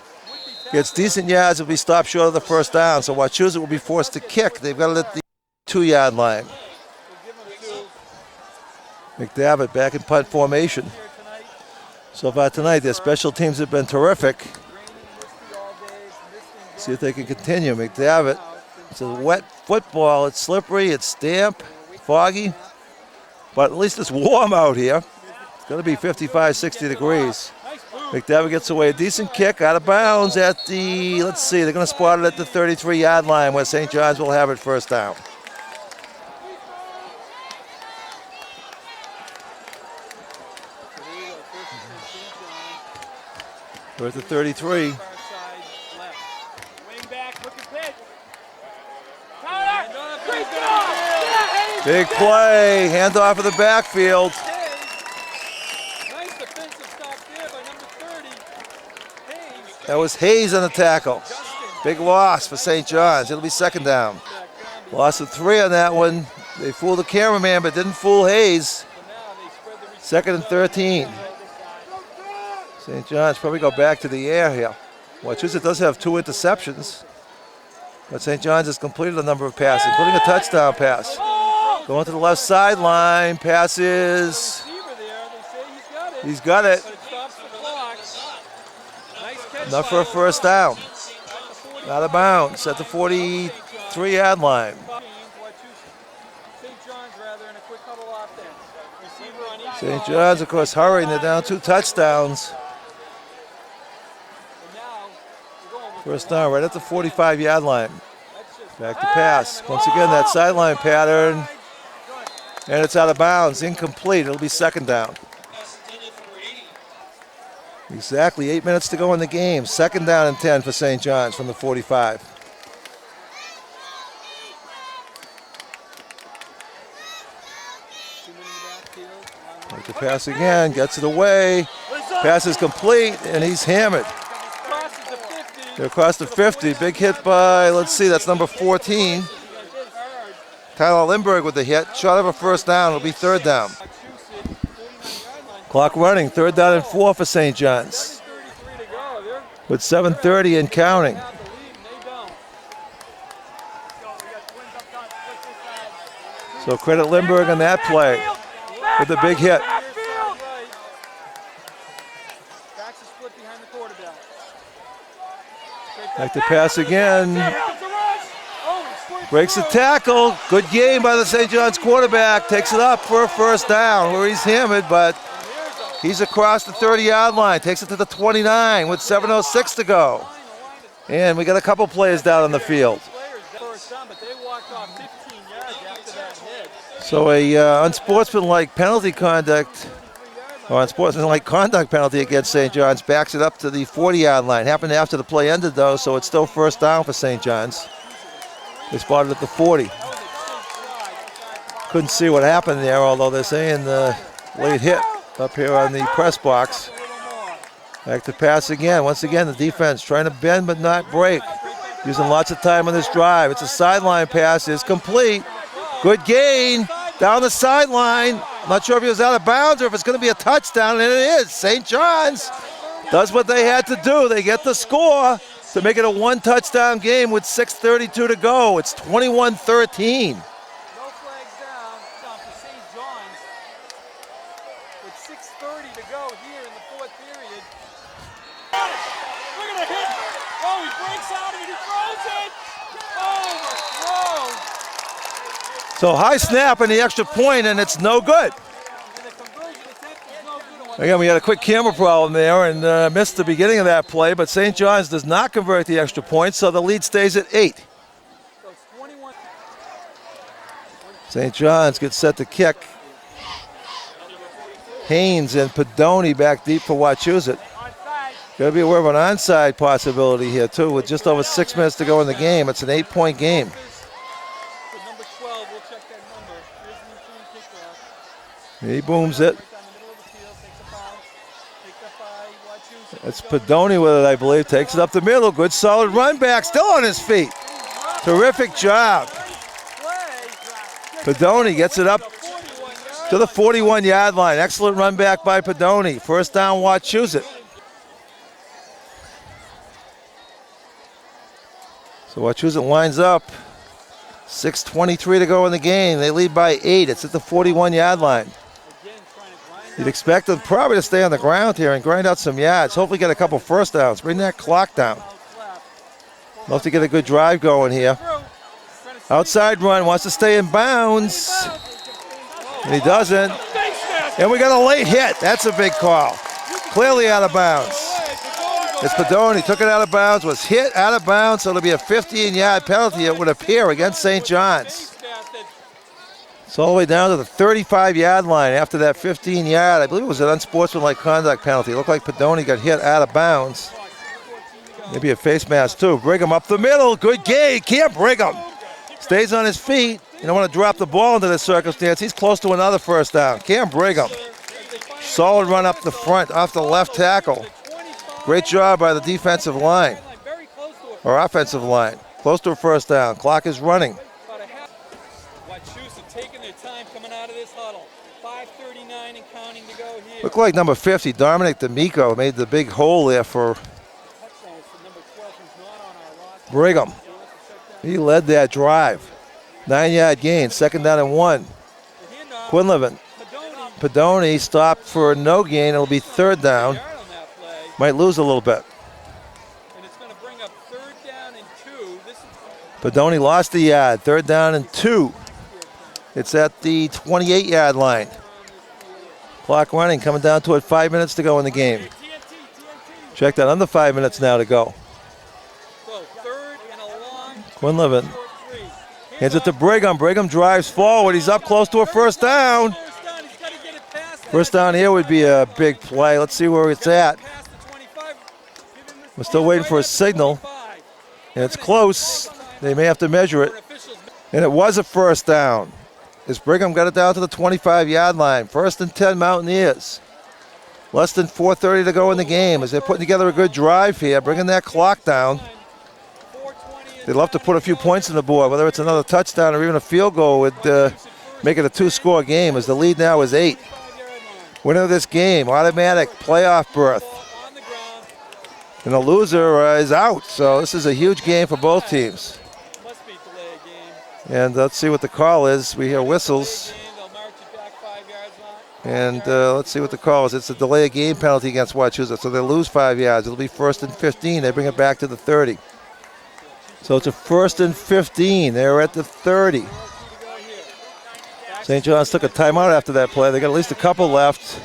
gets decent yards. Will be stopped short of the 1st down. So Wachusett will be forced to kick. They've got it at the 2-yard line. McDavitt back in punt formation. So far tonight, their special teams have been terrific. See if they can continue. McDavitt, it's a wet football. It's slippery, it's damp, foggy, but at least it's warm out here. It's going to be 55, 60 degrees. McDavitt gets away a decent kick out of bounds at the, let's see, they're going to spot it at the 33-yard line where St. John's will have it 1st down. We're at the 33. Big play, handoff of the backfield. Nice defensive stop there by number 30. Hayes. That was Hayes on the tackle. Big loss for St. John's. It'll be 2nd down. Loss of 3 on that one. They fooled the cameraman, but didn't fool Hayes. 2nd and 13. St. John's probably go back to the air here. Wachusett does have 2 interceptions, but St. John's has completed a number of passes, including a touchdown pass. Going to the left sideline, passes. He's got it. Enough for a 1st down. Out of bounds at the 43-yard line. St. John's, of course, hurrying. They're down 2 touchdowns. 1st down right at the 45-yard line. Back to pass. Once again, that sideline pattern. And it's out of bounds, incomplete. It'll be 2nd down. Exactly 8 minutes to go in the game. 2nd down and 10 for St. John's from the 45. Make the pass again, gets it away. Pass is complete, and he's hammered. They're across the 50. Big hit by, let's see, that's number 14. Tyler Lindbergh with the hit. Short of a 1st down. It'll be 3rd down. Clock running. 3rd down and 4 for St. John's. With 7:30 and counting. So credit Lindbergh on that play with a big hit. Back to pass again. Breaks the tackle. Good game by the St. John's quarterback. Takes it up for a 1st down where he's hammered, but he's across the 30-yard line. Takes it to the 29 with 7:06 to go. And we got a couple players down on the field. So a unsportsmanlike penalty conduct, or unsportsmanlike conduct penalty against St. John's backs it up to the 40-yard line. Happened after the play ended, though, so it's still 1st down for St. John's. They spotted at the 40. Couldn't see what happened there, although they're saying the late hit up here on the press box. Back to pass again. Once again, the defense trying to bend but not break. Using lots of time on this drive. It's a sideline pass. It's complete. Good gain down the sideline. I'm not sure if he was out of bounds or if it's going to be a touchdown, and it is. St. John's does what they had to do. They get the score to make it a 1-touchdown game with 6:32 to go. It's 21-13. No flags down for St. John's. With 6:30 to go here in the 4th period. Look at the hit. Oh, he breaks out of it. He throws it. Oh, throw. So high snap and the extra point, and it's no good. Again, we had a quick camera problem there and missed the beginning of that play, but St. John's does not convert the extra point, so the lead stays at 8. St. John's gets set to kick. Haynes and Pedoni back deep for Wachusett. Got to be aware of an onside possibility here, too, with just over 6 minutes to go in the game. It's an 8-point game. Number 12, we'll check that number. Here's the kickoff. He booms it. Down the middle of the field, takes a 5. It's Pedoni with it, I believe. Takes it up the middle. Good solid run back. Still on his feet. Terrific job. Pedoni gets it up to the 41-yard line. Excellent run back by Pedoni. First down, Wachusett. So Wachusett lines up. 6:23 to go in the game. They lead by 8. It's at the 41-yard line. You'd expect them probably to stay on the ground here and grind out some yards. Hopefully get a couple first downs. Bring that clock down. Love to get a good drive going here. Outside run, wants to stay in bounds. And he doesn't. And we got a late hit. That's a big call. Clearly out of bounds. It's Pedoni. Took it out of bounds. Was hit out of bounds. So it'll be a 15-yard penalty, it would appear, against St. John's. It's all the way down to the 35-yard line after that 15-yard. I believe it was an unsportsmanlike conduct penalty. It looked like Pedoni got hit out of bounds. Maybe a face mask too. Brigham up the middle. Good gain. Can't Brigham. Stays on his feet. You don't want to drop the ball into this circumstance. He's close to another first down. Cam Brigham. Solid run up the front off the left tackle. Great job by the defensive line. Or offensive line. Close to a first down. Clock is running. Wachusett taking their time coming out of this huddle. 5:39 and counting to go here. Looked like number 50, Dominic D'Amico, made the big hole there for Brigham. He led that drive. 9-yard gain, second down and 1. Quinlivan. Pedoni stopped for no gain. It'll be third down. Might lose a little bit. And it's going to bring up third down and 2. Pedoni lost the yard. Third down and 2. It's at the 28-yard line. Clock running, coming down to it. 5 minutes to go in the game. Check that, under 5 minutes now to go. Quinlivan hands it to Brigham. Brigham drives forward. He's up close to a first down. First down here would be a big play. Let's see where it's at. We're still waiting for a signal. And it's close. They may have to measure it. And it was a first down. As Brigham got it down to the 25-yard line. First and 10 Mountaineers. Less than 4:30 to go in the game as they're putting together a good drive here, bringing that clock down. They'd love to put a few points on the board, whether it's another touchdown or even a field goal would make it a 2-score game, as the lead now is 8. Winner of this game, automatic playoff berth. And the loser is out, so this is a huge game for both teams. And let's see what the call is. We hear whistles. And let's see what the call is. It's a delay of game penalty against Wachusett, so they lose 5 yards. It'll be first and 15. They bring it back to the 30. So it's a first and 15. They're at the 30. St. John's took a timeout after that play. They got at least a couple left.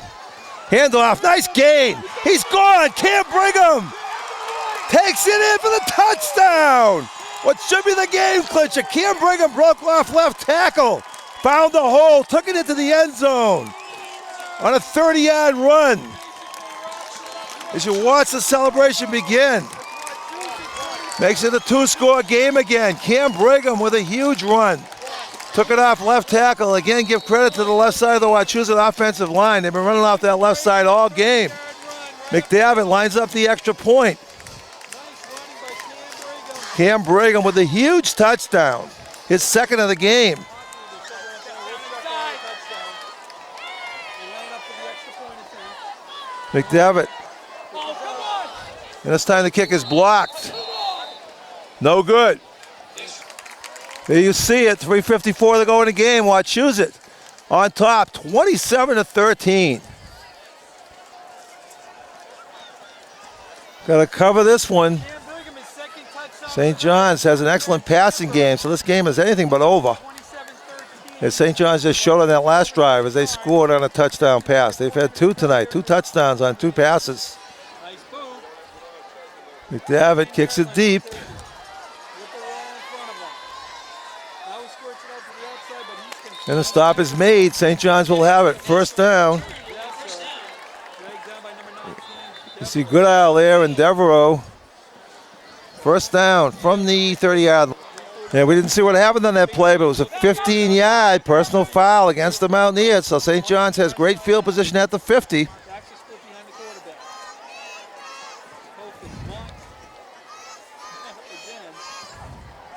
Handoff, nice gain. He's gone. Cam Brigham takes it in for the touchdown. What should be the game clincher. Cam Brigham broke off left tackle. Found the hole, took it into the end zone on a 30-yard run. As you watch the celebration begin. Makes it a 2-score game again. Cam Brigham with a huge run. Took it off left tackle. Again, give credit to the left side of the Wachusett offensive line. They've been running off that left side all game. McDavitt lines up the extra point. Cam Brigham with a huge touchdown. His second of the game. McDavitt. And this time the kick is blocked. No good. There you see it, 3:54 to go in the game. Wachusett on top, 27-13. Got to cover this one. St. John's has an excellent passing game, so this game is anything but over. As St. John's just showed on that last drive as they scored on a touchdown pass. They've had 2 tonight, 2 touchdowns on 2 passes. McDavitt kicks it deep. And the stop is made. St. John's will have it. First down. You see Goodall there and Devereaux. First down from the 30-yard line. Yeah, we didn't see what happened on that play, but it was a 15-yard personal foul against the Mountaineers. So St. John's has great field position at the 50.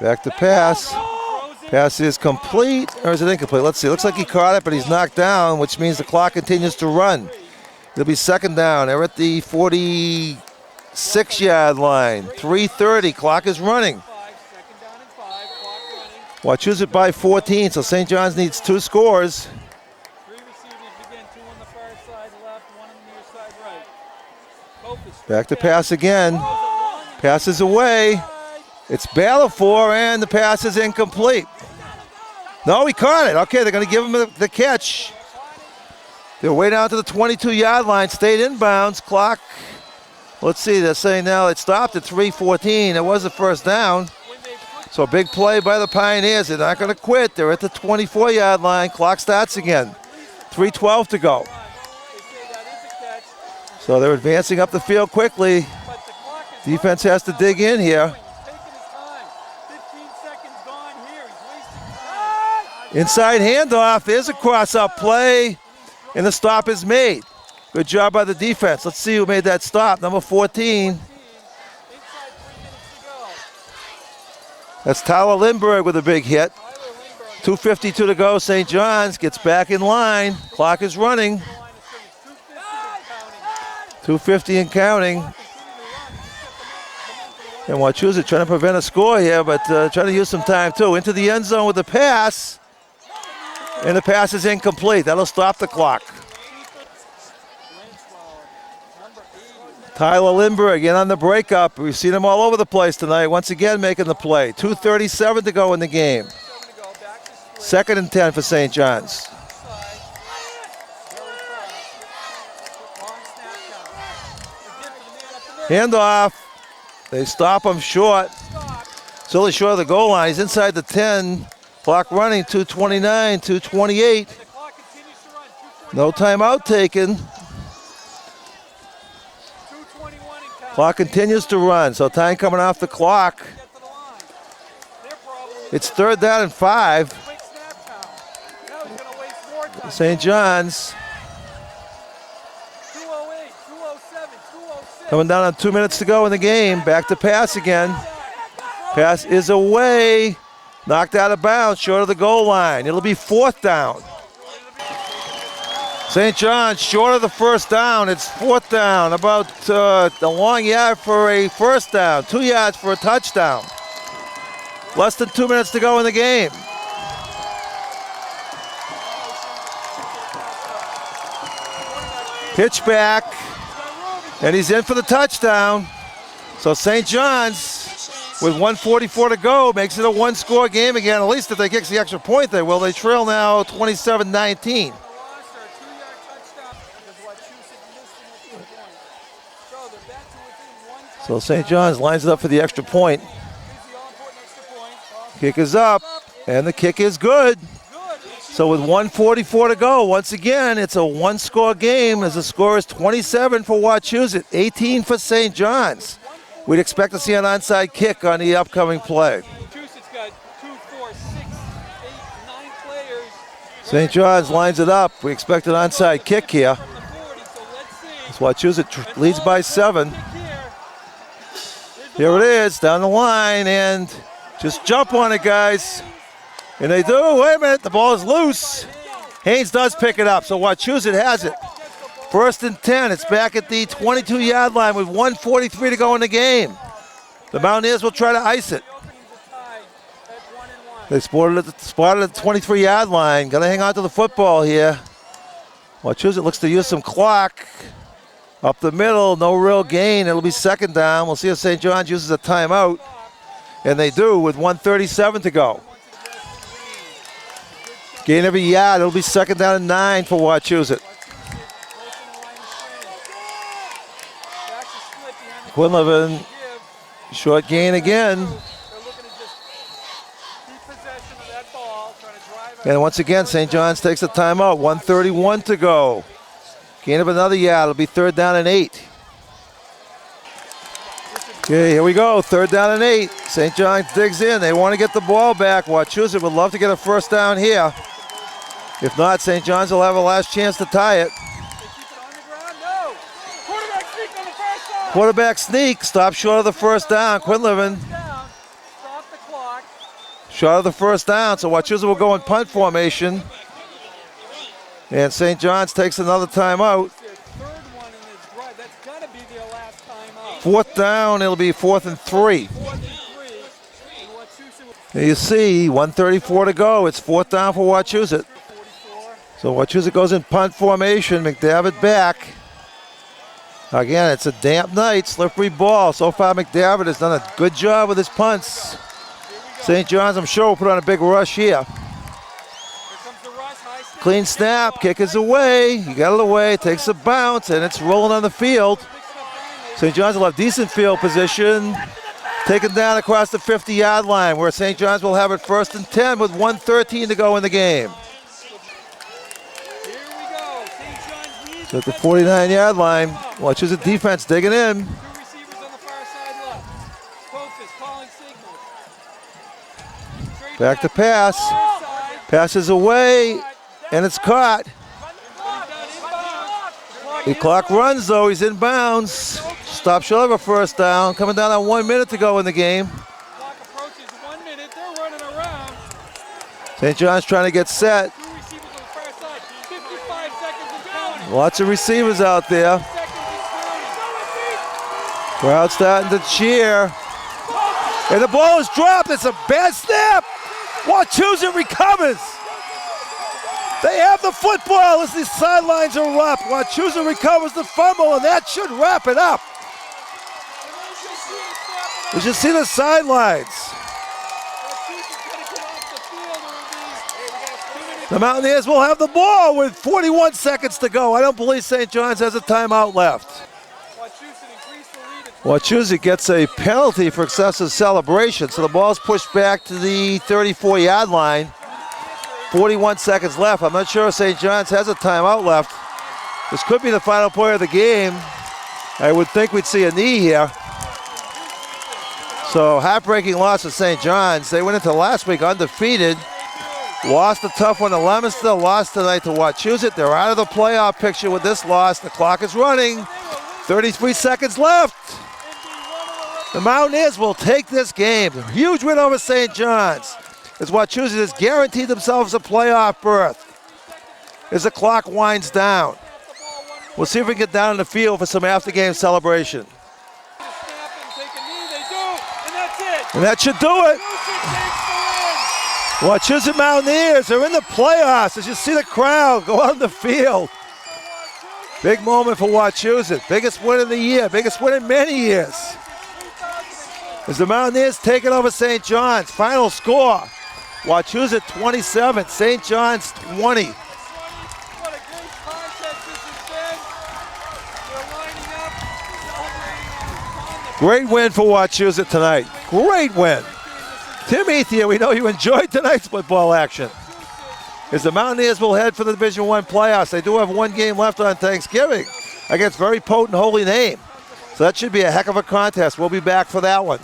Back to pass. Pass is complete, or is it incomplete? Let's see. Looks like he caught it, but he's knocked down, which means the clock continues to run. It'll be second down. They're at the 46-yard line. 3:30. Clock is running. Wachusett by 14, so St. John's needs 2 scores. 3 receivers begin, 2 on the far side left, 1 on the near side right. Back to pass again. Passes away. It's Balfour, and the pass is incomplete. No, he caught it. Okay, they're going to give him the catch. They're way down to the 22-yard line. Stayed inbounds. Clock. Let's see. They're saying now it stopped at 3:14. It was the first down. So a big play by the Pioneers. They're not going to quit. They're at the 24-yard line. Clock starts again. 3:12 to go. So they're advancing up the field quickly. Defense has to dig in here. Inside handoff. There's a cross-up play, and the stop is made. Good job by the defense. Let's see who made that stop. Number 14. That's Tyler Lindbergh with a big hit. 2:52 to go. St. John's gets back in line. Clock is running. 2:50 and counting. And Wachusett trying to prevent a score here, but trying to use some time too. Into the end zone with the pass. And the pass is incomplete. That'll stop the clock. Tyler Lindbergh in on the breakup. We've seen him all over the place tonight. Once again making the play. 2:37 to go in the game. Second and 10 for St. John's. Handoff. They stop him short. It's only short of the goal line. He's inside the 10. Clock running, 2:29, 2:28. No timeout taken. Clock continues to run, so time coming off the clock. It's third down and 5. St. John's. Coming down on 2 minutes to go in the game. Back to pass again. Pass is away. Knocked out of bounds, short of the goal line. It'll be fourth down. St. John's short of the first down. It's fourth down. About a long yard for a first down. 2 yards for a touchdown. Less than 2 minutes to go in the game. Pitch back. And he's in for the touchdown. So St. John's, with 1:44 to go, makes it a 1-score game again. At least if they kick the extra point, they will. They trail now 27-19. So St. John's lines it up for the extra point. Kick is up, and the kick is good. So with 1:44 to go, once again, it's a 1-score game as the score is 27 for Wachusett, 18 for St. John's. We'd expect to see an onside kick on the upcoming play. St. John's lines it up. We expect an onside kick here. As Wachusett leads by 7. Here it is, down the line, and just jump on it, guys. And they do. Wait a minute, the ball is loose. Haynes does pick it up, so Wachusett has it. First and 10. It's back at the 22-yard line with 1:43 to go in the game. The Mountaineers will try to ice it. They spotted at the 23-yard line. Got to hang on to the football here. Wachusett looks to use some clock. Up the middle, no real gain. It'll be second down. We'll see if St. John's uses a timeout. And they do with 1:37 to go. Gain every yard. It'll be second down and 9 for Wachusett. Quinlivan, short gain again. And once again, St. John's takes a timeout. 1:31 to go. Gain of another yard. It'll be third down and 8. Okay, here we go. Third down and 8. St. John's digs in. They want to get the ball back. Wachusett would love to get a first down here. If not, St. John's will have a last chance to tie it. Quarterback sneak. Stop short of the first down. Quinlivan. Short of the first down, so Wachusett will go in punt formation. And St. John's takes another timeout. Third one in this drive. That's got to be their last time out. Fourth down, it'll be 4th and 3. 4th and 3. And Wachusett There you see, 1:34 to go. It's 4th down for Wachusett. 44. So Wachusett goes in punt formation. McDavid back. Again, it's a damp night, slippery ball. So far, McDavid has done a good job with his punts. St. John's, I'm sure, will put on a big rush here. Here comes the rush. High snap. Clean snap, kick is away. He got it away, takes a bounce, and it's rolling on the field. St. John's will have decent field position. Taken down across the 50-yard line, where St. John's will have it 1st and 10 with 1:13 to go in the game. Here we go. St. John's leads. So at the 49-yard line, Wachusett defense digging in. Two receivers on the far side left. Focus, calling signals. Straight Back to pass. far side. Passes away, and it's caught. The clock runs, though. He's in bounds. Stop short of a first down. Coming down on 1 minute to go in the game. Clock approaches 1 minute. They're running around. St. John's trying to get set. Two receivers on the far side. 55 seconds and counting. Lots of receivers out there. Seconds and counting. Crowd starting to cheer. And the ball is dropped. It's a bad snap. Wachusett recovers. They have the football as the sidelines are up. Wachusett recovers the fumble, and that should wrap it up. You should see the sidelines. The Mountaineers will have the ball with 41 seconds to go. I don't believe St. John's has a timeout left. Wachusett gets a penalty for excessive celebration, so the ball's pushed back to the 34-yard line. 41 seconds left. I'm not sure if St. John's has a timeout left. This could be the final play of the game. I would think we'd see a knee here. So heartbreaking loss of St. John's. They went into last week undefeated. Lost a tough one to Leominster. Lost tonight to Wachusett. They're out of the playoff picture with this loss. The clock is running. 33 seconds left. The Mountaineers will take this game. A huge win over St. John's, as Wachusett has guaranteed themselves a playoff berth as the clock winds down. We'll see if we can get down in the field for some after-game celebration. And that should do it. Wachusett Mountaineers are in the playoffs as you see the crowd go out in the field. Big moment for Wachusett. Biggest win of the year. Biggest win in many years. As the Mountaineers take it over St. John's. Final score, Wachusett 27, St. John's 20. What a great contest this has been. They're lining up, celebrating on the Great win for Wachusett tonight. Great win. Tim Ethia, we know you enjoyed tonight's football action. As the Mountaineers will head for the Division I playoffs. They do have one game left on Thanksgiving against very potent Holy Name. So that should be a heck of a contest. We'll be back for that one.